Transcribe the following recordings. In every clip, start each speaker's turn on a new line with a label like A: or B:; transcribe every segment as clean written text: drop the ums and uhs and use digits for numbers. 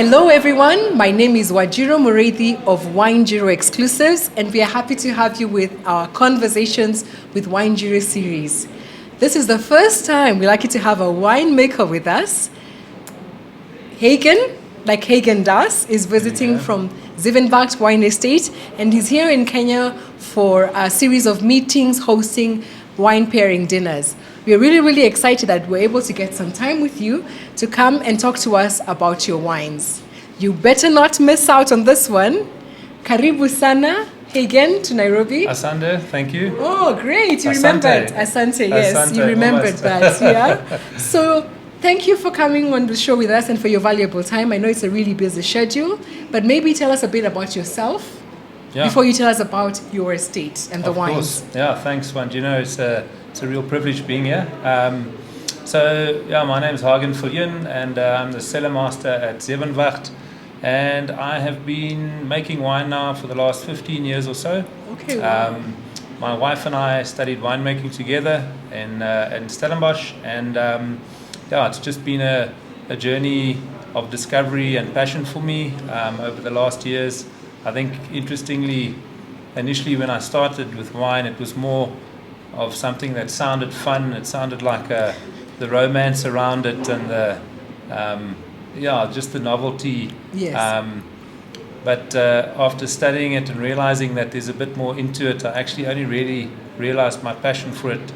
A: Hello everyone, my name is Wajiro Mureithi of WINENJIRU Exclusives, and we are happy to have you with our Conversations with WINENJIRU series. This is the first time we're lucky to have a winemaker with us. Hagen, like Hagen does, is visiting from Zevenwacht Wine Estate, and he's here in Kenya for a series of meetings, hosting wine pairing dinners. We're really excited that we're able to get some time with you to come and talk to us about your wines. You better not miss out on this one. Karibu sana, Hagen, to Nairobi.
B: Asante, thank you.
A: Oh, great, you
B: Asante.
A: remembered. Asante, yes,
B: Asante,
A: you remembered
B: almost.
A: that, yeah? So, thank you for coming on the show with us and for your valuable time. I know it's a really busy schedule, but maybe tell us a bit about yourself before you tell us about your estate and the wines.
B: Of course, yeah, thanks, Juan. You know, it's a real privilege being here. My name is Hagen Viljoen, and I'm the cellar master at Zevenwacht, and I have been making wine now for the last 15 years or so.
A: Okay. Wow.
B: My wife and I studied winemaking together in Stellenbosch, and it's just been a journey of discovery and passion for me over the last years. I think, interestingly, initially when I started with wine, it was more of something that sounded fun. It sounded like the romance around it and just the novelty.
A: Yes.
B: But after studying it and realizing that there's a bit more into it, I actually only really realized my passion for it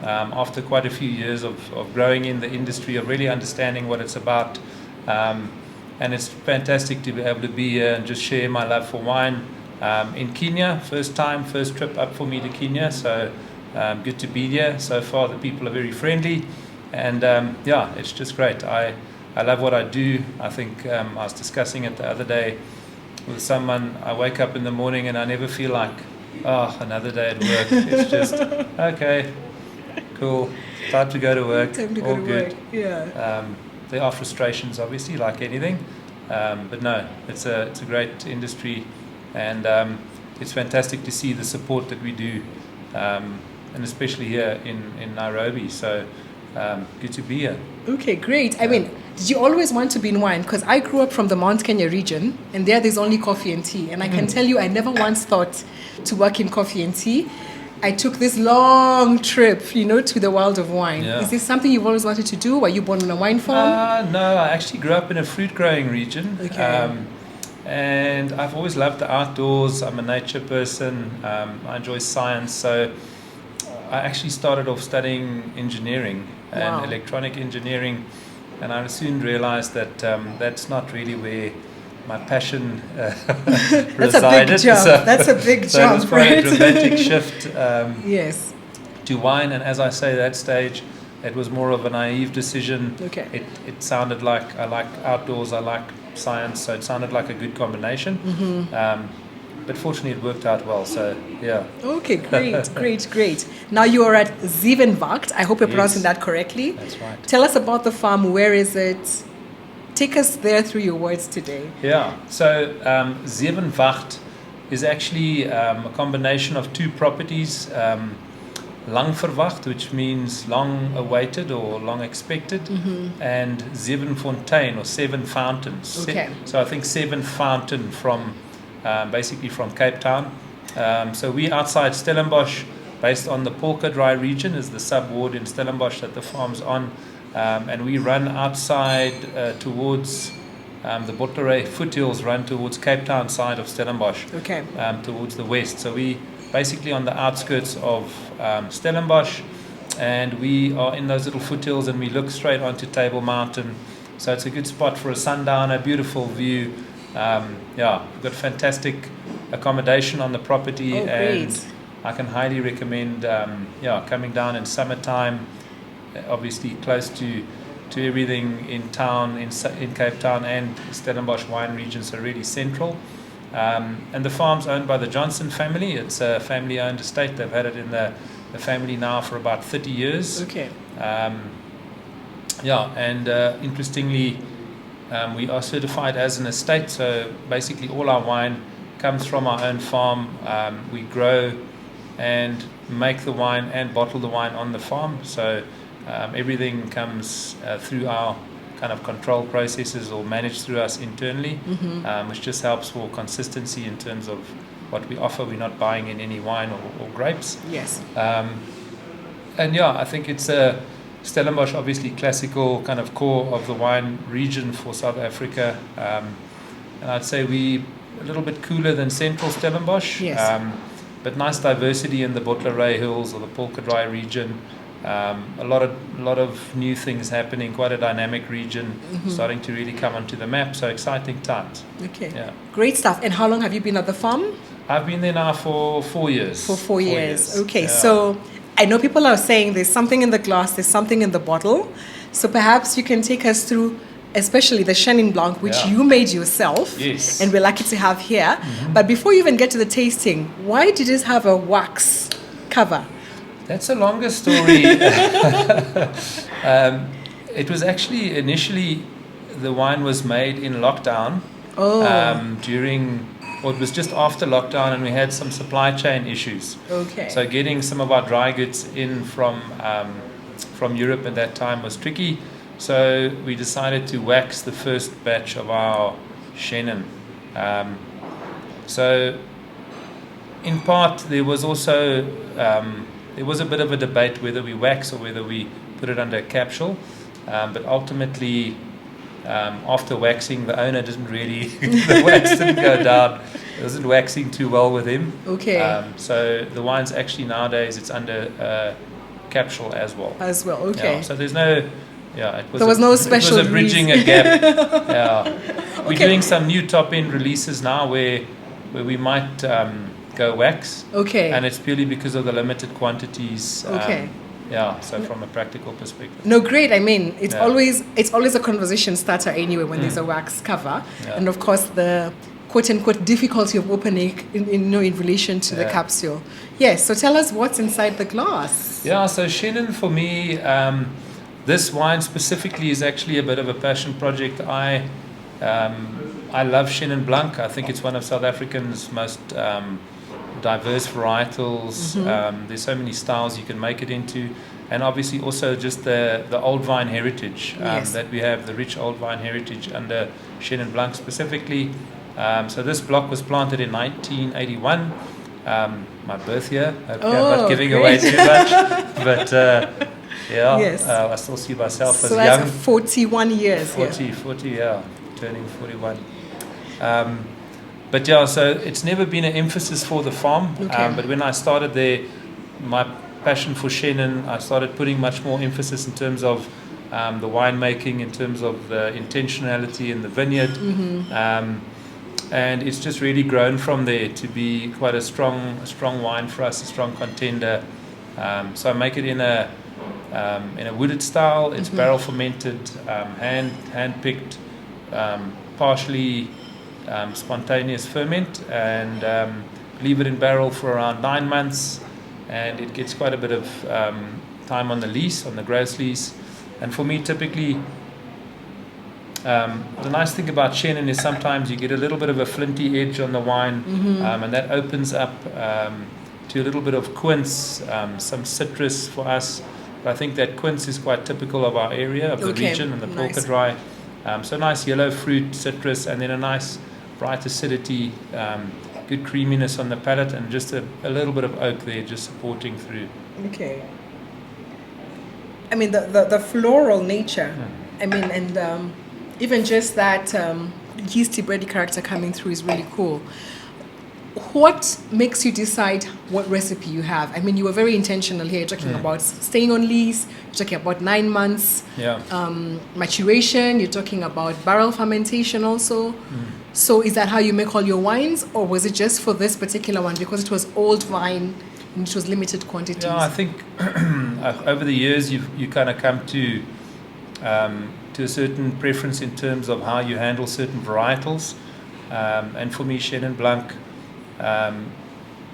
B: after quite a few years of growing in the industry, of really understanding what it's about. And it's fantastic to be able to be here and just share my love for wine in Kenya. First trip up for me to Kenya, so good to be here. So far the people are very friendly, and it's just great. I love what I do. I think I was discussing it the other day with someone. I wake up in the morning and I never feel like, another day at work. It's just, okay, cool, time to go to work, all good.
A: Work. Yeah.
B: There are frustrations, obviously, like anything, but no, it's a great industry, and it's fantastic to see the support that we do, and especially here in Nairobi. So good to be here.
A: Okay, great. I mean, did you always want to be in wine? Because I grew up from the Mount Kenya region, and there's only coffee and tea, and I can tell you I never once thought to work in coffee and tea. I took this long trip, to the world of wine.
B: Yeah.
A: Is this something you've always wanted to do? Were you born in a wine farm?
B: No, I actually grew up in a fruit growing region.
A: Okay.
B: And I've always loved the outdoors. I'm a nature person. I enjoy science. So I actually started off studying engineering and electronic engineering. And I soon realized that that's not really where my passion resided.
A: That's a big
B: So
A: jump,
B: it was quite
A: right?
B: a dramatic shift
A: Yes.
B: to wine. And as I say, that stage, it was more of a naive decision.
A: Okay.
B: It sounded like I like outdoors, I like science, so it sounded like a good combination. But fortunately, it worked out well. So yeah.
A: Okay, great. Now you are at Zevenwacht. I hope you're pronouncing that correctly.
B: That's right.
A: Tell us about the farm. Where is it? Take us there through your words today.
B: Yeah, so Zevenwacht is actually a combination of two properties. Lang verwacht, which means long awaited or long expected, and Zevenfontein, or seven fountains.
A: Okay.
B: So I think seven fountain from basically from Cape Town. So we outside Stellenbosch, based on the Polka Dry region, is the sub-ward in Stellenbosch that the farm's on. And we run outside towards the Botterey foothills, run towards Cape Town side of Stellenbosch, towards the west. So we basically on the outskirts of Stellenbosch, and we are in those little foothills, and we look straight onto Table Mountain. So it's a good spot for a sundowner, beautiful view. We've got fantastic accommodation on the property, and I can highly recommend coming down in summertime. Obviously close to everything in town, in Cape Town and Stellenbosch wine region, so really central. And the farm's owned by the Johnson family. It's a family-owned estate. They've had it in the family now for about 30 years.
A: Okay.
B: Interestingly, we are certified as an estate, so basically all our wine comes from our own farm. We grow and make the wine and bottle the wine on the farm. So everything comes through our kind of control processes or managed through us internally, which just helps for consistency in terms of what we offer. We're not buying in any wine or grapes.
A: Yes.
B: And yeah, I think it's a Stellenbosch, obviously classical kind of core of the wine region for South Africa. And I'd say we a little bit cooler than central Stellenbosch.
A: Yes.
B: But nice diversity in the Botleray Hills or the Polkadry region. A lot of new things happening, quite a dynamic region, starting to really come onto the map. So exciting times.
A: Okay.
B: Yeah.
A: Great stuff. And how long have you been at the farm?
B: I've been there now for 4 years.
A: For 4 years. Okay.
B: Yeah.
A: So I know people are saying there's something in the glass, there's something in the bottle. So perhaps you can take us through, especially the Chenin Blanc, which you made yourself.
B: Yes.
A: And we're lucky to have here. But before you even get to the tasting, why did it have a wax cover?
B: That's a longer story. It was actually initially the wine was made in lockdown. It was just after lockdown, and we had some supply chain issues.
A: Okay.
B: So getting some of our dry goods in from Europe at that time was tricky. So we decided to wax the first batch of our Chenin. So in part there was also there was a bit of a debate whether we wax or whether we put it under a capsule, but ultimately after waxing, the owner didn't really, the wax didn't go down. It wasn't waxing too well with him.
A: Okay.
B: So the wine's actually nowadays, it's under capsule as well.
A: As well, okay.
B: Yeah, so there's no,
A: there was no special
B: It was bridging a gap. We're
A: Okay.
B: doing some new top-end releases now where we might go wax.
A: Okay.
B: And it's purely because of the limited quantities.
A: Okay.
B: So from a practical perspective.
A: No, great. I mean, it's
B: Yeah.
A: always a conversation starter anyway when there's a wax cover,
B: Yeah.
A: and of course the quote unquote difficulty of opening in relation to the
B: Yeah.
A: capsule. Yes. So tell us what's inside the glass.
B: Yeah, so Chenin for me, this wine specifically is actually a bit of a passion project. I love Chenin Blanc. I think it's one of South Africa's most diverse varietals. There's so many styles you can make it into, and obviously also just the old vine heritage
A: Yes.
B: that we have, the rich old vine heritage under Chenin Blanc specifically. So this block was planted in 1981, my birth year. Hope I'm not giving away too much, but
A: Yes.
B: I still see myself as
A: So
B: young.
A: that's 41 years.
B: 40, yeah, turning 41. But yeah, so it's never been an emphasis for the farm.
A: Okay.
B: But when I started there, my passion for Chenin, I started putting much more emphasis in terms of the winemaking, in terms of the intentionality in the vineyard. And it's just really grown from there to be quite a strong wine for us, a strong contender. So I make it in a wooded style. It's barrel fermented, hand picked, partially spontaneous ferment, and leave it in barrel for around 9 months, and it gets quite a bit of time on the lease, on the gross lease. And for me, typically, the nice thing about Chenin is sometimes you get a little bit of a flinty edge on the wine, and that opens up to a little bit of quince, some citrus for us. But I think that quince is quite typical of our area, of the region, and the Polkadry. So nice yellow fruit, citrus, and then a nice bright acidity, good creaminess on the palate, and just a little bit of oak there just supporting through.
A: Okay. I mean, the floral nature, I mean, and even just that yeasty bready character coming through is really cool. What makes you decide what recipe you have? I mean, you were very intentional here. You're talking about staying on lease. You're talking about 9 months maturation. You're talking about barrel fermentation also. So is that how you make all your wines, or was it just for this particular one because it was old vine and it was limited quantities?
B: Yeah, I think over the years you kind of come to a certain preference in terms of how you handle certain varietals. And for me, Chenin Blanc,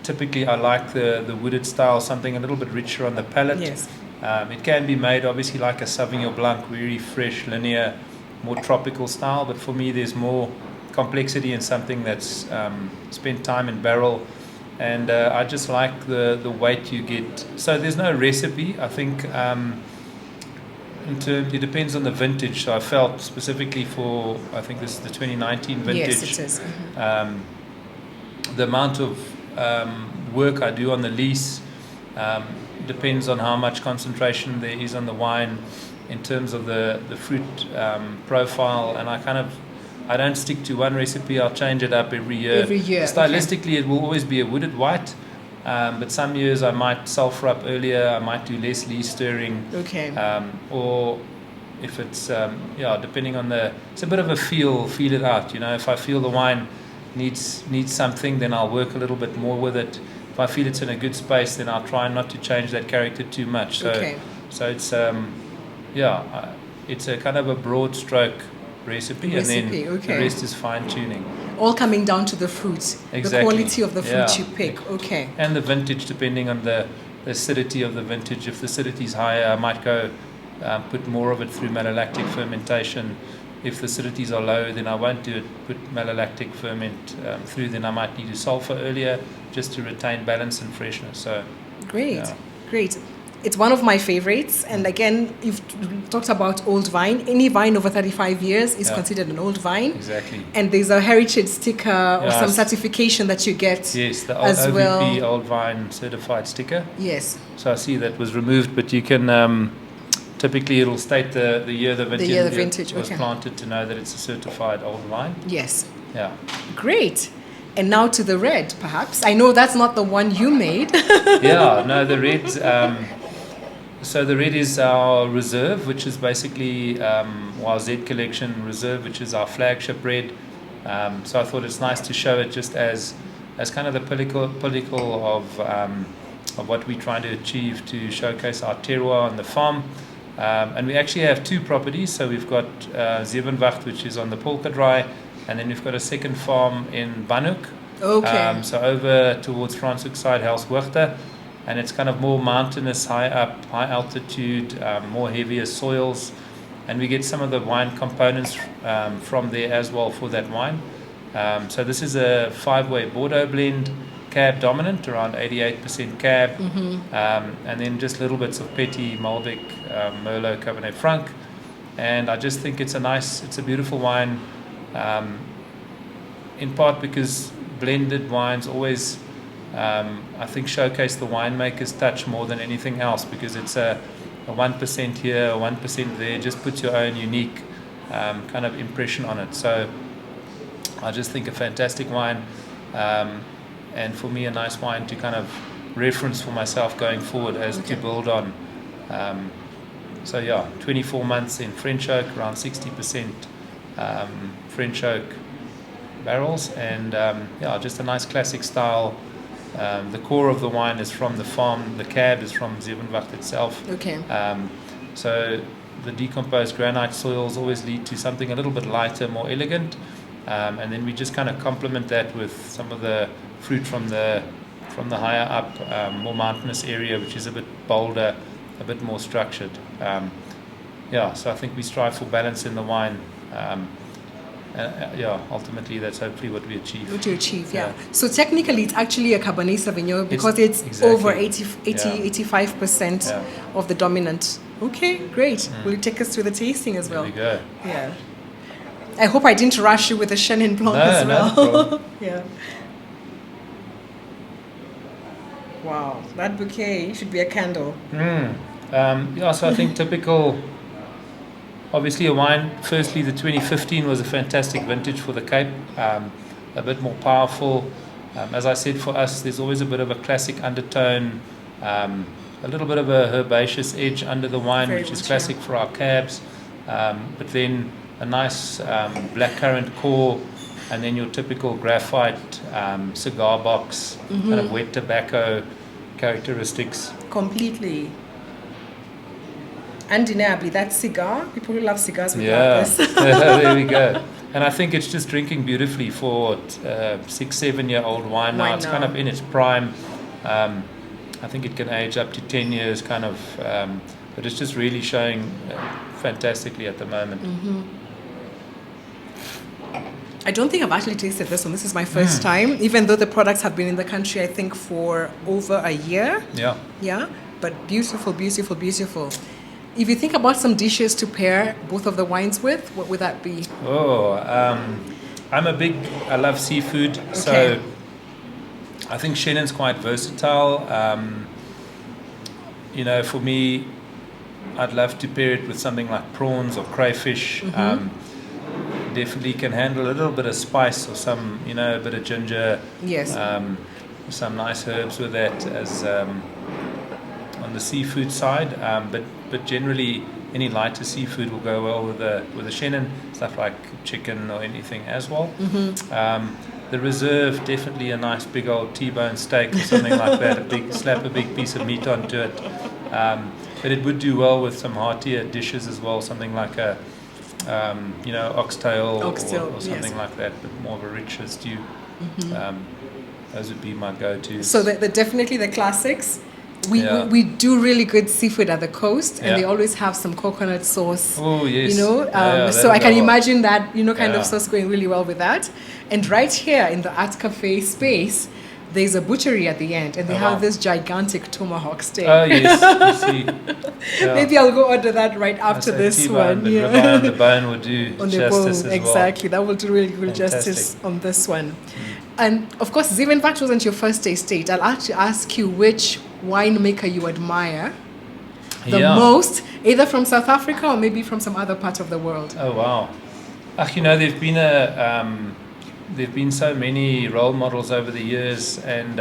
B: typically I like the wooded style, something a little bit richer on the palate.
A: Yes.
B: It can be made obviously like a Sauvignon Blanc, very fresh, linear, more tropical style, but for me there's more complexity in something that's spent time in barrel, and I just like the weight you get. So there's no recipe. I think it depends on the vintage. So I felt specifically for, I think this is the 2019 vintage.
A: Yes, it is. Mm-hmm.
B: The amount of work I do on the lease depends on how much concentration there is on the wine in terms of the fruit profile, and I don't stick to one recipe. I'll change it up every year. Stylistically, it will always be a wooded white, but some years I might sulfur up earlier. I might do less lees stirring.
A: Okay.
B: Or if it's depending on it's a bit of a feel it out. If I feel the wine needs something, then I'll work a little bit more with it. If I feel it's in a good space, then I'll try not to change that character too much. So it's it's a kind of a broad stroke recipe, and then the rest is fine tuning.
A: All coming down to the fruit, the quality of the fruit you pick. Okay.
B: And the vintage, depending on the acidity of the vintage. If the acidity is higher, I might go put more of it through malolactic fermentation. If the acidities are low, then I won't do it. Put malolactic ferment through. Then I might need to sulfur earlier, just to retain balance and freshness. So
A: great. It's one of my favorites. And again, you've talked about old vine. Any vine over 35 years is considered an old vine.
B: Exactly.
A: And there's a heritage sticker or some certification that you get.
B: Yes, the
A: as
B: OVP Old Vine Certified sticker.
A: Yes.
B: So I see that was removed, but you can typically it'll state the year the vintage was planted to know that it's a certified old vine.
A: Yes.
B: Yeah.
A: Great. And now to the red, perhaps. I know that's not the one you made.
B: The red's. So the red is our reserve, which is basically our Z collection reserve, which is our flagship red. So I thought it's nice to show it just as kind of the pinnacle of what we're trying to achieve to showcase our terroir on the farm. And we actually have two properties. So we've got Zevenwacht, which is on the Polka Dry, and then we've got a second farm in Banhoek.
A: Okay.
B: So over towards Franshoek side, Helshoogte. And it's kind of more mountainous, high up, high altitude, more heavier soils. And we get some of the wine components from there as well for that wine. So this is a 5-way Bordeaux blend, cab dominant, around 88% cab. Mm-hmm. And then just little bits of Petit, Malbec, Merlot, Cabernet Franc. And I just think it's a beautiful wine, in part because blended wines always... I think showcase the winemaker's touch more than anything else, because it's a 1% here, a 1% there, just puts your own unique kind of impression on it. So I just think a fantastic wine, and for me a nice wine to kind of reference for myself going forward as to build on. 24 months in French oak, around 60% French oak barrels, and just a nice classic style. The core of the wine is from the farm. The cab is from Zevenwacht itself.
A: Okay.
B: So the decomposed granite soils always lead to something a little bit lighter, more elegant, and then we just kind of complement that with some of the fruit from the higher up, more mountainous area, which is a bit bolder, a bit more structured. So I think we strive for balance in the wine. Ultimately that's hopefully what we achieve.
A: What you achieve, yeah. So technically it's actually a Cabernet Sauvignon because it's over 85% of the dominant. Okay, great. Will you take us through the tasting as well?
B: There we go.
A: Yeah. I hope I didn't rush you with the Chenin Blanc as well.
B: No.
A: Yeah. Wow, that bouquet should be a candle.
B: So I think typical... Obviously a wine, firstly the 2015 was a fantastic vintage for the Cape, a bit more powerful. As I said, for us there's always a bit of a classic undertone, a little bit of a herbaceous edge under the wine, which is classic for our cabs, but then a nice blackcurrant core, and then your typical graphite cigar box, kind of wet tobacco characteristics.
A: Completely. Undeniably, that cigar, people who love cigars would love this.
B: There we go. And I think it's just drinking beautifully for 6-7-year-old wine now. It's kind of in its prime. I think it can age up to 10 years kind of, but it's just really showing fantastically at the moment.
A: Mm-hmm. I don't think I've actually tasted this one. This is my first time, even though the products have been in the country, I think, for over a year.
B: Yeah.
A: Yeah, but beautiful, beautiful, beautiful. If you think about some dishes to pair both of the wines with, what would that be?
B: Oh, I love seafood, so I think Shannon's quite versatile. For me, I'd love to pair it with something like prawns or crayfish. Definitely can handle a little bit of spice or some, a bit of ginger.
A: Yes.
B: Some nice herbs with that as on the seafood side. But generally, any lighter seafood will go well with the Shannon, stuff like chicken or anything as well. The reserve, definitely a nice big old T-bone steak or something like that. Slap a big piece of meat onto it. But it would do well with some heartier dishes as well, something like a oxtail or something like that, but more of a richer stew. Those would be my go-tos.
A: So they're definitely the classics. We do really good seafood at the coast, and they always have some coconut sauce.
B: Oh yes.
A: So I can imagine that kind of sauce going really well with that. And right here in the Art Cafe space, there's a butchery at the end, and they have this gigantic tomahawk steak.
B: Oh yes, you see.
A: Maybe I'll go order that right after this one.
B: Ribeye on the bone will do
A: on
B: justice
A: the bone,
B: as
A: exactly. That will do really good justice on this one. And of course, Zevenwacht wasn't your first estate. I'll actually ask you which winemaker you admire the most, either from South Africa or maybe from some other part of the world.
B: Oh wow! There've been so many role models over the years, and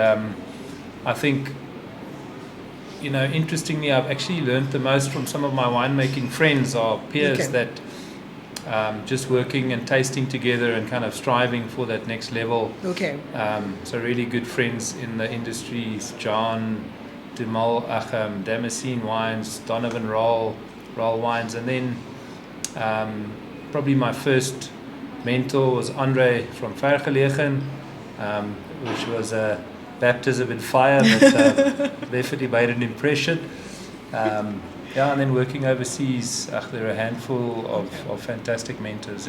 B: I think, interestingly, I've actually learned the most from some of my winemaking friends or peers that just working and tasting together and kind of striving for that next level. So really good friends in the industries, John Damascene Wines, Donovan Roll Wines, and then probably my first mentor was Andre from Hagen, which was a baptism in fire, but definitely made an impression. And then working overseas, there are a handful of fantastic mentors.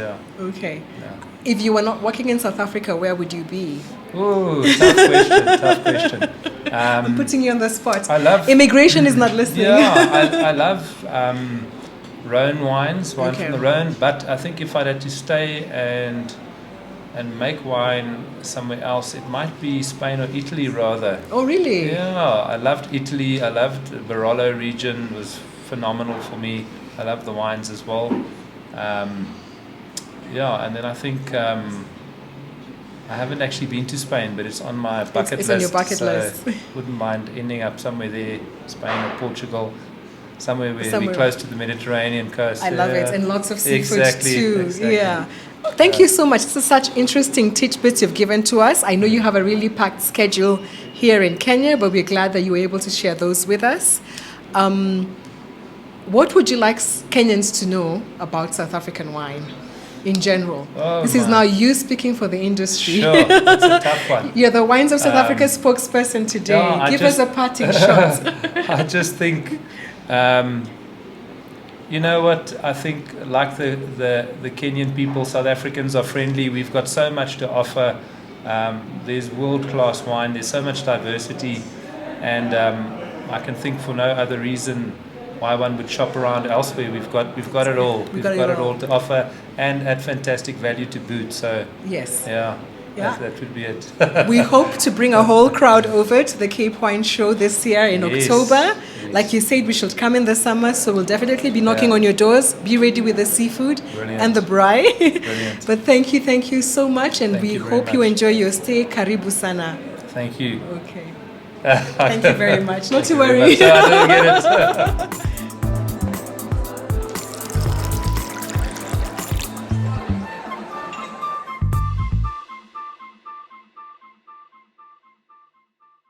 B: If you were not working in South Africa, where would you be? Oh, tough question.
A: I'm putting you on the spot.
B: I love
A: immigration is not listening.
B: I love Rhone wines, wine from the Rhone. But I think if I had to stay and make wine somewhere else, it might be Spain or Italy rather.
A: Oh, really?
B: Yeah, I loved Italy. I loved the Barolo region. It was phenomenal for me. I love the wines as well. And then I think I haven't actually been to Spain, but it's on my bucket list.
A: It's on your bucket list.
B: Wouldn't mind ending up somewhere there, Spain or Portugal, somewhere we're close to the Mediterranean coast.
A: I love it, and lots of seafood too.
B: Exactly.
A: Yeah. Thank you so much. This is such interesting tidbits you've given to us. I know you have a really packed schedule here in Kenya, but we're glad that you were able to share those with us. What would you like Kenyans to know about South African wine in general? This is now you speaking for the industry.
B: Sure, that's a tough one.
A: You're the Wines of South Africa spokesperson today. Give us a parting shot.
B: I just think, you know what? I think like the Kenyan people, South Africans are friendly. We've got so much to offer. There's world-class wine. There's so much diversity, and I can think for no other reason why one would shop around elsewhere. We've got it all. We've got it all to offer, and at fantastic value to boot. So
A: yes,
B: that would be it.
A: We hope to bring a whole crowd over to the Cape Wine Show this year in October. Like you said, we should come in the summer, so we'll definitely be knocking on your doors. Be ready with the seafood and the braai.
B: Brilliant.
A: But thank you so much, and we hope you enjoy your stay. Karibu sana.
B: Thank you.
A: Okay. Thank you very much. Not to worry.
B: I don't get it.